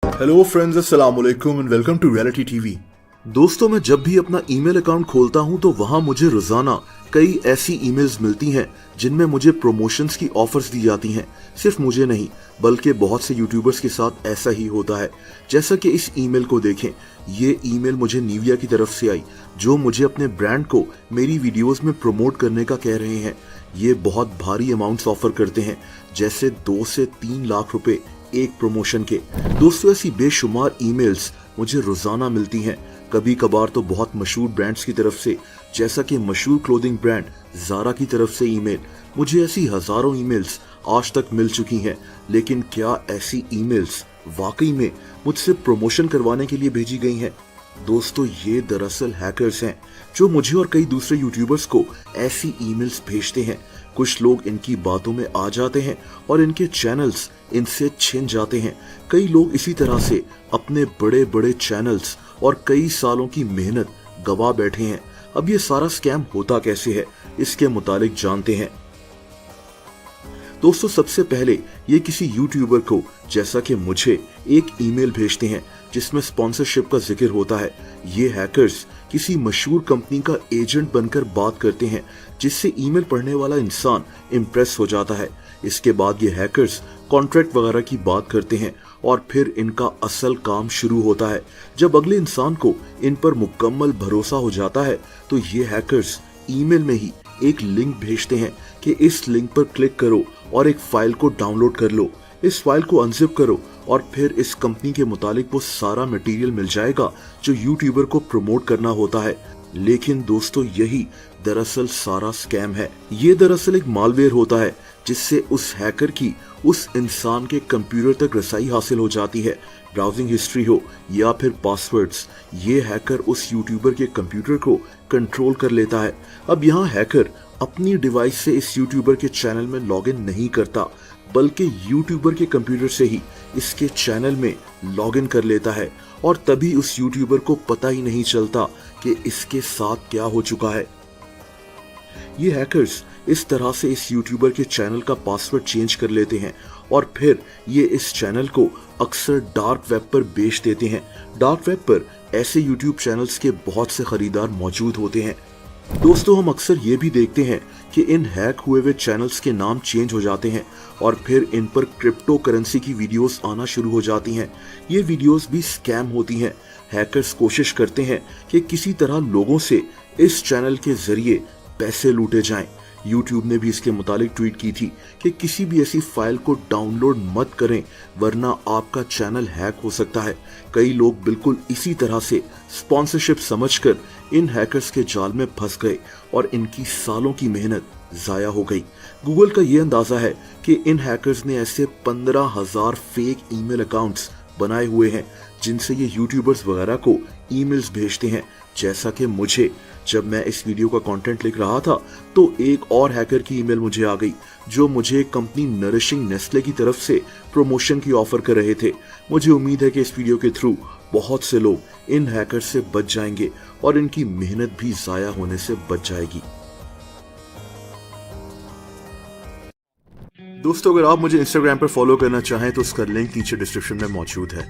Hello friends, अस्सलाम वालेकुम and welcome to reality TV. दोस्तों, मैं जब भी अपना ईमेल अकाउंट खोलता हूं तो वहां मुझे रोजाना कई ऐसी ईमेल्स मिलती हैं जिनमें मुझे प्रमोशंस की ऑफर्स दी जाती हैं। सिर्फ मुझे नहीं बल्कि बहुत से यूट्यूबर्स के साथ ऐसा ही होता है। जैसा कि इस ईमेल को देखें, ये ईमेल मुझे निविया की तरफ से आई जो मुझे अपने ब्रांड को मेरी वीडियोस में प्रमोट करने का कह रहे हैं। ये बहुत भारी अमाउंट्स ऑफर करते हैं, जैसे 2 से 3 लाख रुपए एक प्रमोशन के। दोस्तों, ऐसी बेशुमार ईमेल्स मुझे रोजाना मिलती हैं। कभी कभार तो बहुत मशहूर ब्रांड्स की तरफ से, जैसा कि मशहूर क्लोथिंग ब्रांड ज़ारा की तरफ से ईमेल। मुझे ऐसी हजारों ईमेल्स आज तक मिल चुकी हैं, लेकिन क्या ऐसी ईमेल्स वाकई में मुझसे प्रमोशन करवाने के लिए भेजी गई हैं? दोस्तों, ये दरअसल हैकर्स हैं जो मुझे और कई दूसरे यूट्यूबर्स को ऐसी ईमेल्स भेजते हैं। कुछ लोग इनकी बातों में आ जाते हैं और इनके चैनल्स इनसे छिन जाते हैं। कई लोग इसी तरह से अपने बड़े बड़े चैनल्स और कई सालों की मेहनत गवा बैठे हैं। अब ये सारा स्कैम होता कैसे है, इसके मुतालिक जानते हैं। दोस्तों, सबसे पहले ये किसी यूट्यूबर को, जैसा कि मुझे, एक ईमेल भेजते हैं जिसमें स्पॉन्सरशिप का जिक्र होता है। ये हैकर्स किसी मशहूर कंपनी का एजेंट बनकर बात करते हैं, जिससे ईमेल पढ़ने वाला इंसान इम्प्रेस हो जाता है। इसके बाद ये हैकर्स कॉन्ट्रैक्ट वगैरह की बात करते हैं और फिर इनका असल काम शुरू होता है। जब अगले इंसान को इन पर मुकम्मल भरोसा हो जाता है तो ये हैकर्स ईमेल में ही एक लिंक भेजते हैं कि इस लिंक पर क्लिक करो और एक फाइल को डाउनलोड कर लो। इस फाइल को अनजिप करो और फिर इस कंपनी के मुतालिक वो सारा मटेरियल मिल जाएगा जो यूट्यूबर को प्रमोट करना होता है। लेकिन दोस्तों, यही दरअसल सारा स्कैम है। ये दरअसल एक मालवेयर होता है जिससे उस हैकर की उस इंसान के कंप्यूटर तक रसाई हासिल हो जाती है। ब्राउजिंग हिस्ट्री हो या फिर पासवर्ड्स, ये हैकर उस यूट्यूबर के कंप्यूटर को कंट्रोल कर लेता है। अब यहाँ हैकर अपनी डिवाइस से इस यूट्यूबर के चैनल में लॉगिन नहीं करता, बल्कि यूट्यूबर के कंप्यूटर से ही इसके चैनल में लॉगिन कर लेता है और तभी उस यूट्यूबर को पता ही नहीं चलता कि इसके साथ क्या हो चुका है। ये हैकर्स इस तरह से इस यूट्यूबर के चैनल का पासवर्ड चेंज कर लेते हैं और फिर ये इस चैनल को अक्सर डार्क वेब पर बेच देते हैं। डार्क वेब पर ऐसे यूट्यूब चैनल्स के बहुत से खरीदार मौजूद होते हैं। दोस्तों, हम अक्सर ये भी देखते हैं कि इन हैक हुए हुए चैनल्स के नाम चेंज हो जाते हैं और फिर इन पर क्रिप्टो करेंसी की वीडियोस आना शुरू हो जाती हैं। ये वीडियोस भी स्कैम होती हैं। हैकर्स कोशिश करते हैं कि किसी तरह लोगों से इस चैनल के जरिए पैसे लूटे जाएं। यूट्यूब ने भी इसके मुतालिक ट्वीट की थी कि किसी भी ऐसी फाइल को डाउनलोड मत करें वरना आपका चैनल हैक हो सकता है। कई लोग बिल्कुल इसी तरह से स्पॉन्सरशिप समझकर इन हैकर्स के जाल में फंस गए और इनकी सालों की मेहनत जाया हो गई। गूगल का ये अंदाजा है कि इन हैकर्स ने ऐसे 15,000 फेक ईमेल अकाउंट्स बनाए हुए हैं जिनसे ये यूट्यूबर्स वगैरह को ईमेल्स भेजते हैं। जैसा कि मुझे, जब मैं इस वीडियो का कंटेंट लिख रहा था तो एक और हैकर की ईमेल मुझे आ गई जो मुझे कंपनी नरिशिंग नेस्ले की तरफ से प्रमोशन की ऑफर कर रहे थे। मुझे उम्मीद है कि इस वीडियो के थ्रू बहुत से लोग इन हैकर्स से बच जाएंगे और इनकी मेहनत भी जाया होने से बच जाएगी। दोस्तों, अगर आप मुझे इंस्टाग्राम पर फॉलो करना चाहें तो उसका लिंक नीचे डिस्क्रिप्शन में मौजूद है।